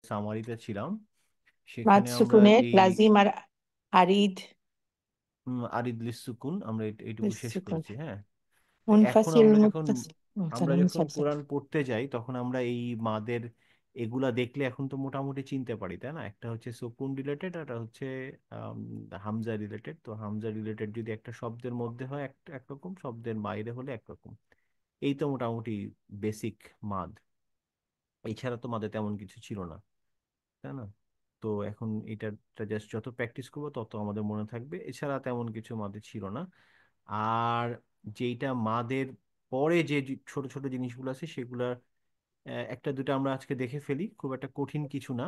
সামারিতে ছিলাম, মাদ সেখানে আমরা সুকুনের এই লাজিম আর আরিদ। আরিদ লিসুকুন আমরা এইটুকু শেষ সুকুন করেছি, হ্যাঁ। তো এখন মুনফাসিল আমরা যখন মুত্তাসিল। আচ্ছা আমরা না, যখন সরি সরি। কোরআন পড়তে যাই তখন আমরা এই মাদের এগুলা দেখলে এখন তো মোটামুটি চিনতে পারি, তাই না? একটা হচ্ছে সুকুন রিলেটেড, আর একটা হচ্ছে আম, হামজা রিলেটেড। তো হামজা রিলেটেড যদি একটা শব্দের মধ্যে হয় একটা একরকম, শব্দের বাইরে হলে একরকম। এই তো মোটামুটি বেসিক মাদ। এছাড়া তো মাদে তেমন কিছু ছিল না, তাই না? তো এখন এটা জাস্ট যত প্র্যাকটিস করবো তত আমাদের মনে থাকবে। এছাড়া তেমন কিছু মাদে ছিল না। আর যেইটা মাদের পরে যে ছোট ছোট জিনিসগুলো আছে সেগুলার একটা দুটো আমরা আজকে দেখে ফেলি, খুব একটা কঠিন কিছু না।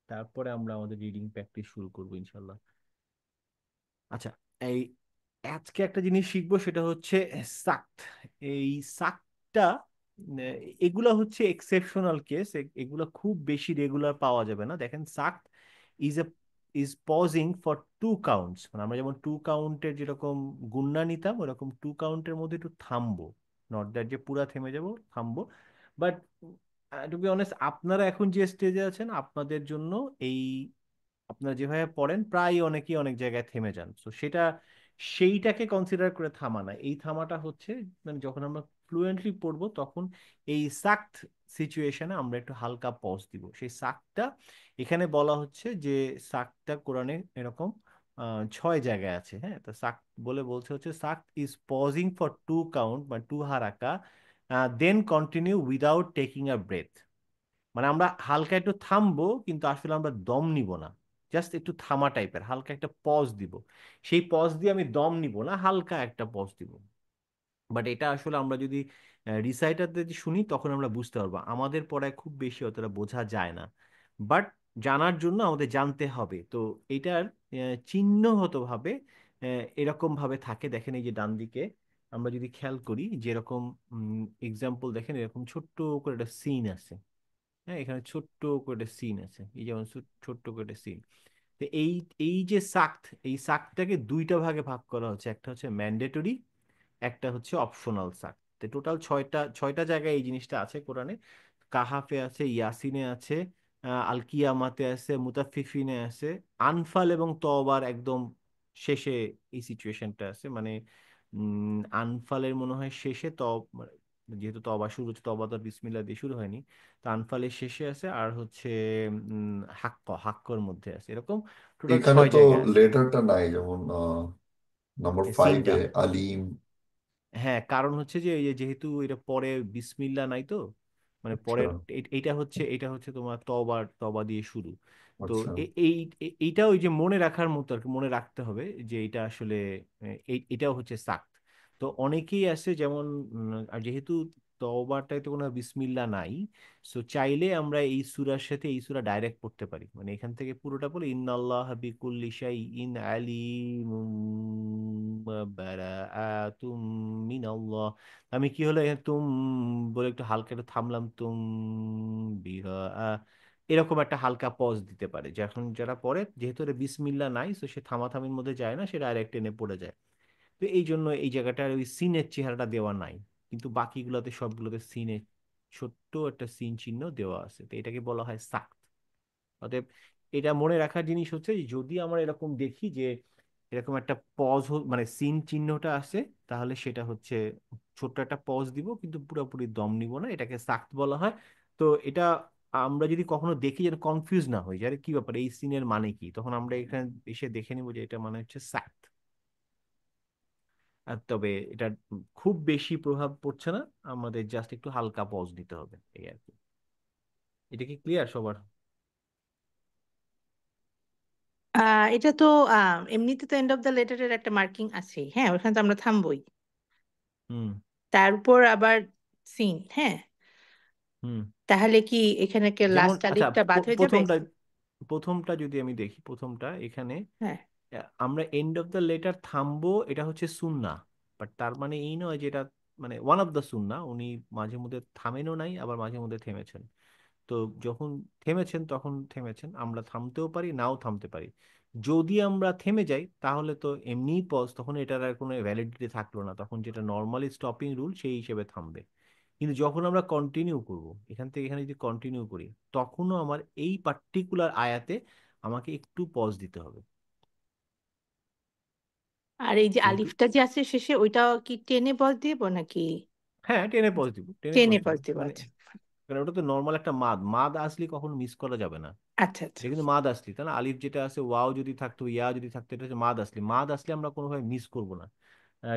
তারপরে আমরা আমাদের রিডিং প্র্যাকটিস শুরু করবো ইনশাল্লাহ। আচ্ছা, এই আজকে একটা জিনিস শিখবো, সেটা হচ্ছে সাক্ত। এই সাক্তটা এগুলা হচ্ছে এক্সেপশনাল কেস, এগুলা খুব বেশি রেগুলার পাওয়া যাবে না। দেখেন, সাক্ত is a is pausing for two counts, মানে আমরা যেমন টু কাউন্টের যেরকম গুণনা নিতাম ওরকম টু কাউন্টের মধ্যে একটু থামবো। নট দ্যাট যে পুরা থেমে যাব, থামবো। বাট টু বি অনেস্ট, আপনারা এখন যে স্টেজে আছেন আপনাদের জন্য এই আপনারা যেভাবে পড়েন প্রায় অনেকেই অনেক জায়গায় থেমে যান, তো সেইটাকে কনসিডার করে থামা না। এই থামাটা হচ্ছে মানে যখন আমরা ফ্লুয়েন্টলি পড়বো তখন এই সাক্ত সিচুয়েশনে আমরা একটু হালকা পজ দিব। সেই সাকটা এখানে বলা হচ্ছে যে সাকটা কোরআনে এরকম 6 জায়গায় আছে, হ্যাঁ। তো সাক বলে বলছে হচ্ছে সাক is pausing for two count বা টু হারাকা, then continue without taking a breath. মানে আমরা হালকা একটু থামবো কিন্তু আসলে আমরা দম নিব না, জাস্ট একটু থামা টাইপের হালকা একটা পজ দিব। সেই পজ দিয়ে আমি দম নিব না, হালকা একটা পজ দিব। বাট এটা আসলে আমরা যদি রিসাইটার যদি শুনি তখন আমরা বুঝতে পারবো, আমাদের পড়ায় খুব বেশি অতটা বোঝা যায় না। বাট জানার জন্য আমাদের জানতে হবে। তো এটার চিহ্নগত ভাবে এরকম ভাবে থাকে। দেখেন এই যে ডান দিকে আমরা যদি খেয়াল করি, যেরকম এক্সাম্পল দেখেন, এরকম ছোট্ট করে একটা সিন আছে। হ্যাঁ, এখানে ছোট্ট করে একটা সিন আছে, এই যেমন ছোট্ট করে একটা সিন। তো এই এই যে সাক্ত, এই সাক্তটাকে দুইটা ভাগে ভাগ করা হচ্ছে, একটা হচ্ছে ম্যান্ডেটরি, একটা হচ্ছে অপশনাল সাক্ত। তো টোটাল ছয়টা ছয়টা জায়গায় এই জিনিসটা আছে কোরআনে। কাহাফে আছে, ইয়াসিনে আছে, আল কিয়ামাতে আছে, মুতাফিফিনে আছে, আনফাল এবং তওবার একদম শেষে এই সিচুয়েশনটা আছে। মানে আনফালের মনে হয় শেষে মানে যেহেতু তওবা শুরু হচ্ছে, তওবা তো আর বিসমিল্লাহ দিয়ে শুরু হয়নি। তো আনফালের শেষে আছে, আর হচ্ছে হাক্কর মধ্যে আছে, এরকম টোটাল এখানে ছয় তো জায়গায় আছে লেটারটা নাই, যেমন নম্বর সিনটা। 5-এ আলিম। হ্যাঁ, কারণ হচ্ছে যে এই যে যেহেতু এটা পরে বিসমিল্লা নাই, তো মানে আচ্ছা পরের এটা হচ্ছে তোমার তবা দিয়ে শুরু। তো আচ্ছা। এইটা ওই যে মনে রাখার মতো আর কি, মনে রাখতে হবে যে এটা আসলে এটাও হচ্ছে সাক্ত। তো অনেকেই আছে যেমন আর যেহেতু তওবাটায় তো কোনো বিসমিল্লা নাই, সো চাইলে আমরা এই সূরার সাথে এই সূরা ডাইরেক্ট পড়তে পারি। মানে এখান থেকে পুরোটা বলে ইন্নাল্লাহ বিকুল্লি শাইইন আলিমুম বারাআতুম মিনাল্লাহ। আমি কি হলো এখানে তুম বলে একটু হালকা একটু থামলাম, তুম বিহা এরকম একটা হালকা পজ দিতে পারে। যখন যারা পড়ে যেহেতু এটা বিসমিল্লা নাই, তো সে থামাথামির মধ্যে যায় না, সে ডাইরেক্ট টেনে পড়ে যায়। তো এই জন্য এই জায়গাটার ওই সিনের চেহারাটা দেওয়া নাই। কিন্তু বাকিগুলোতে সবগুলোতে সিনের ছোট্ট একটা সিন চিহ্ন দেওয়া আছে, তো এটাকে বলা হয় সাক্ত। অতএব এটা মনে রাখার জিনিস হচ্ছে যে যদি আমরা এরকম দেখি যে এরকম একটা পজ মানে সিন চিহ্নটা আছে, তাহলে সেটা হচ্ছে ছোট্ট একটা পজ দিব কিন্তু পুরোপুরি দম নিব না, এটাকে সাক্ত বলা হয়। তো এটা আমরা যদি কখনো দেখি যেন কনফিউজ না হই যে আরে কি ব্যাপার, এই সিনের মানে কি, তখন আমরা এখানে এসে দেখে নিব যে এটা মানে হচ্ছে সাক্ত। আর তবে এটা খুব বেশি প্রভাব পড়ছে না, আমাদের জাস্ট একটু হালকা পজ নিতে হবে এই আর কি। এটা কি ক্লিয়ার সবার? এটা তো এমনিতে তো এন্ড অফ দ্য লেটারের একটা মার্কিং আছে, হ্যাঁ, ওখানে তো আমরা থামবোই। হুম। তার উপর আবার সিন, হ্যাঁ। হুম। তাহলে কি এখানে কে যেমন লাস্ট আচ্ছা, আলিফটা বাদ হয়ে যাবে? প্রথমটা প্রথমটা যদি আমি দেখি, প্রথমটা এখানে হ্যাঁ। আমরা এন্ড অফ দ্য লেটার থামবো, এটা হচ্ছে সুন্নাহ। বাট তার মানে এই নয় যে এটা মানে ওয়ান অফ দ্য সুন্নাহ। উনি মাঝে মধ্যে থামেনও নাই, আবার মাঝে মধ্যে থেমেছেন। তো যখন থেমেছেন তখন থেমেছেন, আমরা থামতেও পারি নাও থামতে পারি। যদি আমরা থেমে যাই তাহলে তো এমনিই পজ, তখন এটার আর কোনো ভ্যালিডিটি থাকলো না, তখন যেটা নর্মালি স্টপিং রুল সেই হিসেবে থামবে। কিন্তু যখন আমরা কন্টিনিউ করব, এখান থেকে এখানে যদি কন্টিনিউ করি, তখনও আমার এই পার্টিকুলার আয়াতে আমাকে একটু পজ দিতে হবে। আর এই যে যেহেতু, আলিফটা যে আছে শেষে, ওইটা কি টেনে পজ দিব নাকি? হ্যাঁ টেনে পজ দিব, টেনে পজ টেনে দিব, পজ দিব, মানে আচ্ছা। কারণ ওটা তো নর্মাল একটা মাদ, মাদ আসলে কখনো মিস করা যাবে না। আচ্ছা আচ্ছা। এটা কিন্তু মাদ আসলি, তাই না? আলিফ যেটা আছে, ওয়াও যদি থাকতো, ইয়া যদি থাকতো, এটা হচ্ছে মাদ আসলি। মাদ আসলে আমরা কোনোভাবে মিস করব না,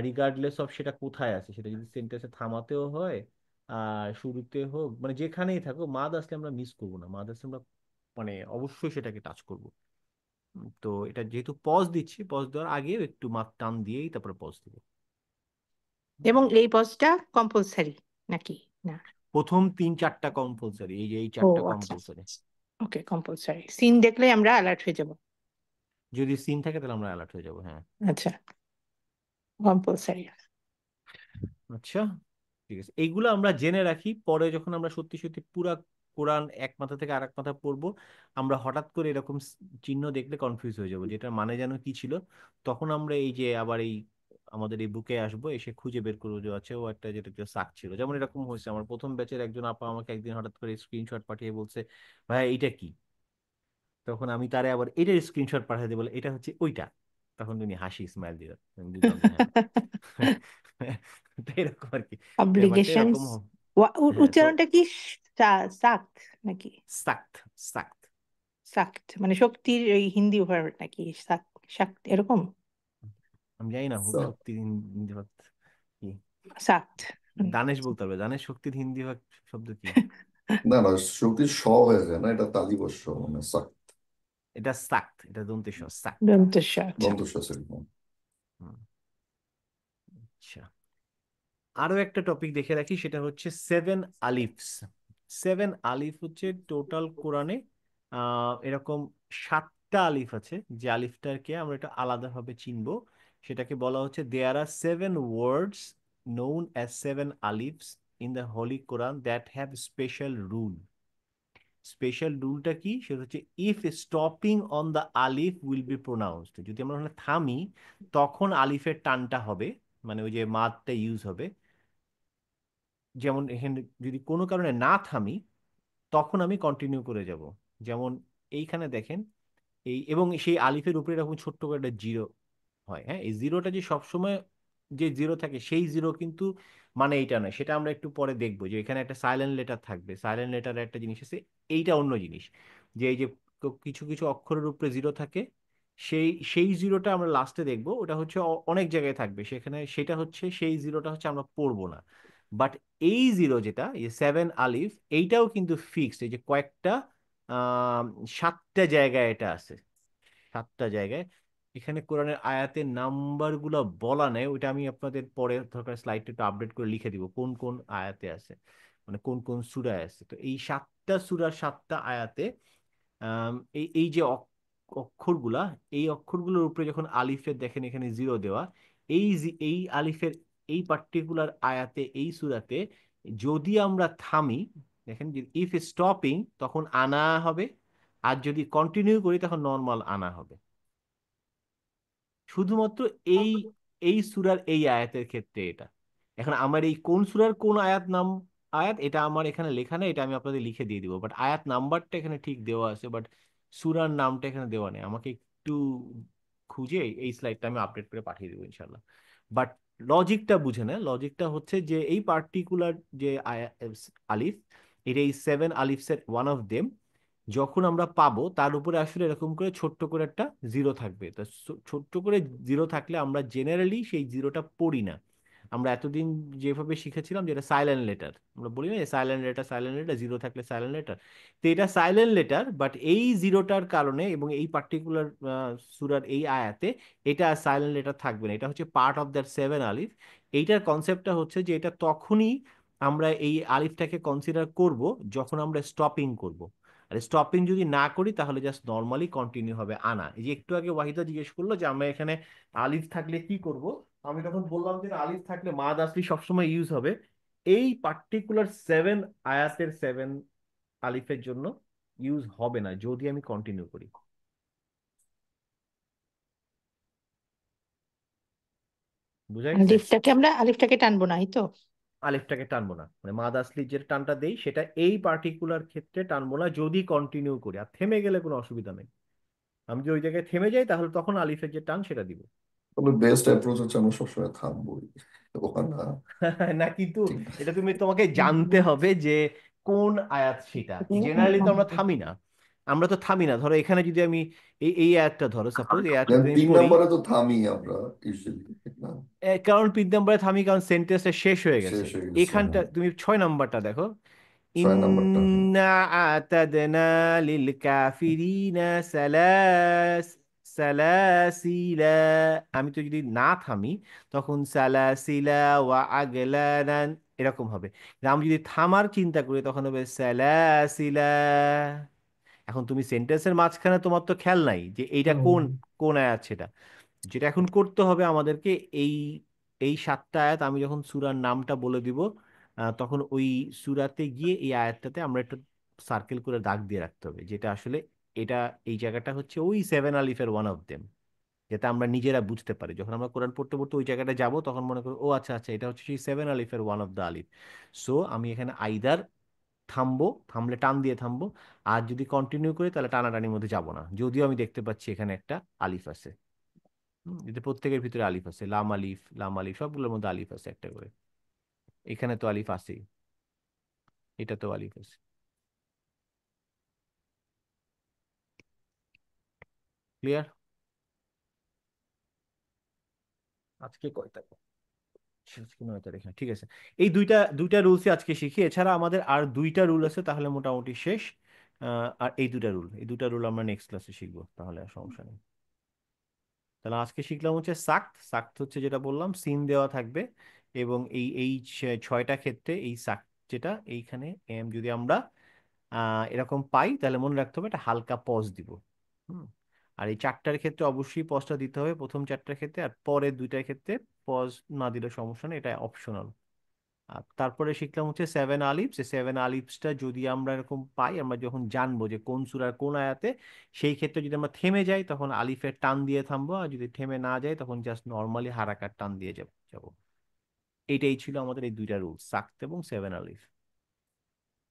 রিগার্ডলেস অফ সেটা কোথায় আছে, সেটা যদি সেন্টেন্সে থামাতেও হয় আর শুরুতে হোক, মানে যেখানেই থাকো, মাদ আসলে আমরা মিস করব না। মাদ আসলে আমরা মানে অবশ্যই সেটাকে টাচ করব। তো এটা যেহেতু পজ দিচ্ছি, পজ দেওয়ার আগেও একটু মাদ টান দিয়েই তারপরে পজ দিব। এবং এই পজটা কম্পালসারি নাকি? না। প্রথম 3-4টা কম্পালসারি, এই যে এই ও 4টা আচ্ছা। কম্পালসারি। ওকে, কম্পালসারি। সিন দেখলে আমরা অ্যালার্ট হয়ে যাব। যদি সিন থাকে তাহলে আমরা অ্যালার্ট হয়ে যাবো, হ্যাঁ। আচ্ছা, কম্পালসারি। আচ্ছা, ঠিক আছে, এইগুলো আমরা জেনে রাখি, পরে যখন আমরা সত্যি সত্যি পুরা কোরআন এক মাথা থেকে আরেক মাথা পড়বো, আমরা হঠাৎ করে এরকম চিহ্ন দেখলে কনফিউজ হয়ে যাবো, যেটা মানে যেন কি ছিল। তখন আমরা এই যে আবার এই আমাদের এই বুকে আসবো, এসে খুঁজে বের করবো যে আছে ও একটা, যেটা একটা সাক ছিল। যেমন এরকম হয়েছে, আমার প্রথম ব্যাচের একজন আপা আমাকে একদিন হঠাৎ করে স্ক্রিনশট পাঠিয়ে বলছে, ভাই এইটা কি? তখন আমি তারে আবার এটার স্ক্রিনশট পাঠাতে বলে, এটা হচ্ছে ওইটা। তখন উনি হাসি স্মাইল দিল, আমি বুঝলাম যে হ্যাঁ। তো এরকম আর কি, ব্যাপারটা অব্লিগেশনস। এরকম হ্যাঁ। তো উচ্চারণটা কি সাক্ত নাকি? সাক্ত, সাক্ত। সাক্ত মানে শক্তির ওই হিন্দি ওয়ার্ড নাকি? শাক্ত এরকম। আমি জানি না So, শক্তির হিন্দি ভাগ কি। সাক্ত। দানেশ বলতে হবে, দানেশ শক্তির হিন্দি ভাগ শব্দ কি? না না, শক্তির স হয়ে যায় না, এটা তালিবস্য মানে সাক, এটা সাক্ত, এটা দন্তেশ সাক্ত। দন্তস্ব, আচ্ছা। দন্তস্ব এরকম। হুম, আচ্ছা। আরো একটা টপিক দেখে রাখি, সেটা হচ্ছে 7 আলিফস। 7 আলিফ হচ্ছে টোটাল কোরআনে এরকম 7টা আলিফ আছে, যে আলিফটাকে আমরা এটা আলাদাভাবে চিনবো। সেটাকে বলা হচ্ছে there are 7 words known as 7 আলিফস in the holy Quran that have special rule. Special রুলটা কি? সেটা হচ্ছে ইফ স্টপিং অন দ্য আলিফ উইল বি প্রোনাউন্সড, যদি আমরা ওখানে থামি তখন আলিফের টানটা হবে, মানে ওই যে মাদটা ইউজ হবে। যেমন এখানে যদি কোনো কারণে না থামি, তখন আমি কন্টিনিউ করে যাব। যেমন এইখানে দেখেন, এই এবং সেই আলিফের উপরে এরকম ছোট্ট করে একটা জিরো হয়, হ্যাঁ। এই জিরোটা যে সবসময় যে জিরো থাকে, সেই জিরো কিন্তু মানে এইটা নয়, সেটা আমরা একটু পরে দেখবো, যে এখানে একটা সাইলেন্ট লেটার থাকবে। সাইলেন্ট লেটার একটা জিনিস আছে, এইটা অন্য জিনিস। যে এই যে কিছু কিছু অক্ষরের উপরে জিরো থাকে, সেই সেই জিরোটা আমরা লাস্টে দেখবো, ওটা হচ্ছে অনেক জায়গায় থাকবে সেখানে, সেটা হচ্ছে সেই জিরোটা হচ্ছে আমরা পড়বো না। বাট এই জিরো যেটা, এই 7 আলিফ, এইটাও কিন্তু ফিক্সড, এই যে কয়েকটা আহ 7টা জায়গায় এটা আছে, 7টা জায়গায়। এখানে কোরআনের আয়াতের নাম্বার গুলো বলা নেই, ওইটা আমি আপনাদের পরে দরকার স্লাইডটা একটু আপডেট করে লিখে দিব কোন কোন আয়াতে আছে, মানে কোন কোন সূরায় আছে। তো এই 7টা সূরার 7টা আয়াতে এই এই যে অক্ষরগুলা, এই অক্ষরগুলোর উপরে যখন আলিফের দেখেন এখানে জিরো দেওয়া, এই আলিফের এই পার্টিকুলার আয়াতে, এই সূরাতে যদি আমরা থামি, দেখেন যে ইফ স্টপিং তখন আনা হবে, আর যদি কন্টিনিউ করি তখন নর্মাল আনা হবে। শুধুমাত্র এই এই সূরার এই আয়াতের ক্ষেত্রে এটা। এখন আমার এই কোন সূরার কোন আয়াত নাম, আয়াত এটা আমার এখানে লেখা নেই, এটা আমি আপনাদের লিখে দিয়ে দিব, বাট আয়াত নাম্বারটা এখানে ঠিক দেওয়া আছে, বাট সূরার নামটা এখানে দেওয়া নেই। আমাকে একটু খুঁজে এই স্লাইডটা আমি আপডেট করে পাঠিয়ে দেবো ইনশাল্লাহ। বাট লজিকটা বুঝে না, লজিকটা হচ্ছে যে এই পার্টিকুলার যে আলিফ, এটা এই 7 আলিফসের ওয়ান অফ দেম। যখন আমরা পাবো তার উপরে আসলে এরকম করে ছোট্ট করে একটা জিরো থাকবে, তো ছোট্ট করে জিরো থাকলে আমরা জেনারেলি সেই জিরোটা পড়ি না। আমরা এতদিন যেভাবে শিখেছিলাম, যেটা সাইলেন্ট লেটার, আমরা বলি না silent letter, silent letter, zero থাকলে সাইলেন্ট লেটার। তো এটা সাইলেন্ট লেটার, বাট এই জিরোটার কারণে এবং এই পার্টিকুলার সুরার এই আয়াতে এটা সাইলেন্ট লেটার থাকবে না, এটা হচ্ছে পার্ট অফ দ্যাট 7 আলিফ। এইটার কনসেপ্টটা হচ্ছে যে এটা তখনই আমরা এই আলিফটাকে কনসিডার করব যখন আমরা স্টপিং করব। আর স্টপিং যদি না করি তাহলে জাস্ট নর্মালি কন্টিনিউ হবে আনা। এই যে একটু আগে ওয়াহিদা জিজ্ঞেস করলো যে আমরা এখানে আলিফ থাকলে কি করব, আমি তখন বললাম যে আলিফ থাকলে মাদ আসলি সবসময় ইউজ হবে। এই পার্টিকুলার 7 আয়াতের 7 আলিফের জন্য ইউজ হবে না যদি আমি কন্টিনিউ করি। বুঝা গেছে? আলিফটাকে টানবো না, এই তো? আলিফটাকে টানবো না, মানে মাদ আসলি যে টানটা দেই সেটা এই পার্টিকুলার ক্ষেত্রে টানবো না যদি কন্টিনিউ করি। আর থেমে গেলে কোনো অসুবিধা নেই, আমি যদি ওই জায়গায় থেমে যাই তাহলে তখন আলিফের যে টান সেটা দিব। তবে বেস্ট অ্যাপ্রোচ হচ্ছে আমরা সবসময় থামবোই, ওখানে না। না কিন্তু ঠিক না। এটা তোমাকে জানতে হবে যে কোন আয়াত সেটা। জেনারেলি তো আমরা থামি না, আমরা তো থামি না। ধরো এখানে যদি আমি এই আয়াতটা ধরো, সাপোজ এই আয়াতটা যদি আমি তিন পড়ি, নম্বরে তো থামি আমরা ইউজুয়ালি, ঠিক না? কারণ পিন নাম্বারে থামি, কারণ সেন্টেন্সটা শেষ হয়ে গেছে। শেষ হয়ে গেছে, এখানটা হ্যাঁ। তুমি 6 নাম্বারটা দেখো, 6 নম্বরটা, হ্যাঁ। ইন্না আতাদনা লিল কাফিরিনা সালাসিলা। আমি তো যদি না থামি তখন সালাসিলা ওয়া আগলানান এরকম হবে। কিন্তু আমি যদি থামার চিন্তা করি তখন হবে সালাসিলা। এখন তুমি সেন্টেন্সের মাঝখানে তোমার তো খেয়াল নাই যে এইটা কোন কোন আয়াত সেটা। যেটা এখন করতে হবে আমাদেরকে, এই এই 7টা আয়াত আমি যখন সূরার নামটা বলে দিব, তখন ওই সূরাতে গিয়ে এই আয়াতটাতে আমরা একটা সার্কেল করে দাগ দিয়ে রাখতে হবে, যেটা আসলে এটা, এই জায়গাটা হচ্ছে ওই 7 আলিফের ওয়ান অফ দেম, যাতে আমরা নিজেরা বুঝতে পারি যখন আমরা কোরআন পড়তে পড়তে ওই জায়গাটা যাব তখন মনে করি ও আচ্ছা আচ্ছা এটা হচ্ছে সেই 7 আলিফের one of the Alif. So আমি এখানে আইদার থামবো, থামলে টান দিয়ে থামবো, আর যদি কন্টিনিউ করি তাহলে টানাটানির মধ্যে যাব না, যদিও আমি দেখতে পাচ্ছি এখানে একটা আলিফ আছে। এতে প্রত্যেকের ভিতরে আলিফ আছে, লাম আলিফ, লাম আলিফ সবগুলোর মধ্যে আলিফ আছে একটা করে। এখানে তো আলিফ আছেই, এটা তো আলিফ আছে। ক্লিয়ার? আজকে কয় তারিখ? আজকে 9 তারিখ, হ্যাঁ ঠিক আছে। এই দুইটা দুইটা রুলসই আজকে শিখি, এছাড়া আমাদের আর দুইটা রুল আছে, তাহলে মোটামুটি শেষ। আর এই দুটা রুল আমরা নেক্সট ক্লাসে শিখবো, তাহলে আর সমস্যা নেই। তাহলে আজকে শিখলাম হচ্ছে সাক্ত। সাক্ত হচ্ছে যেটা বললাম সিন দেওয়া থাকবে, এবং এই 6টা ক্ষেত্রে এই সাক্ত যেটা এইখানে যদি আমরা এরকম পাই তাহলে মনে রাখতে হবে এটা হালকা পজ দিব। হুম। আর এই 4টার ক্ষেত্রে অবশ্যই পজটা দিতে হবে, প্রথম 4টার ক্ষেত্রে, আর পরের 2টার ক্ষেত্রে পজ না দিলে সমস্যা নেই, এটা অপশনাল। আর তারপরে শিখলাম হচ্ছে 7 আলিফস। এই 7 আলিফসটা যদি আমরা এরকম পাই, আমরা যখন জানবো যে কোন সূরার কোন আয়াতে, সেই ক্ষেত্রে যদি আমরা থেমে যাই তখন আলিফের টান দিয়ে থামবো, আর যদি থেমে না যাই তখন জাস্ট নর্মালি হারাকার টান দিয়ে যাব। এইটাই ছিল আমাদের এই দুইটা রুল, সাক্ত এবং 7 আলিফ।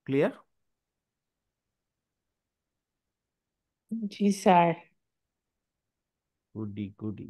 ক্লিয়ার? জি স্যার। গুডি গুডি।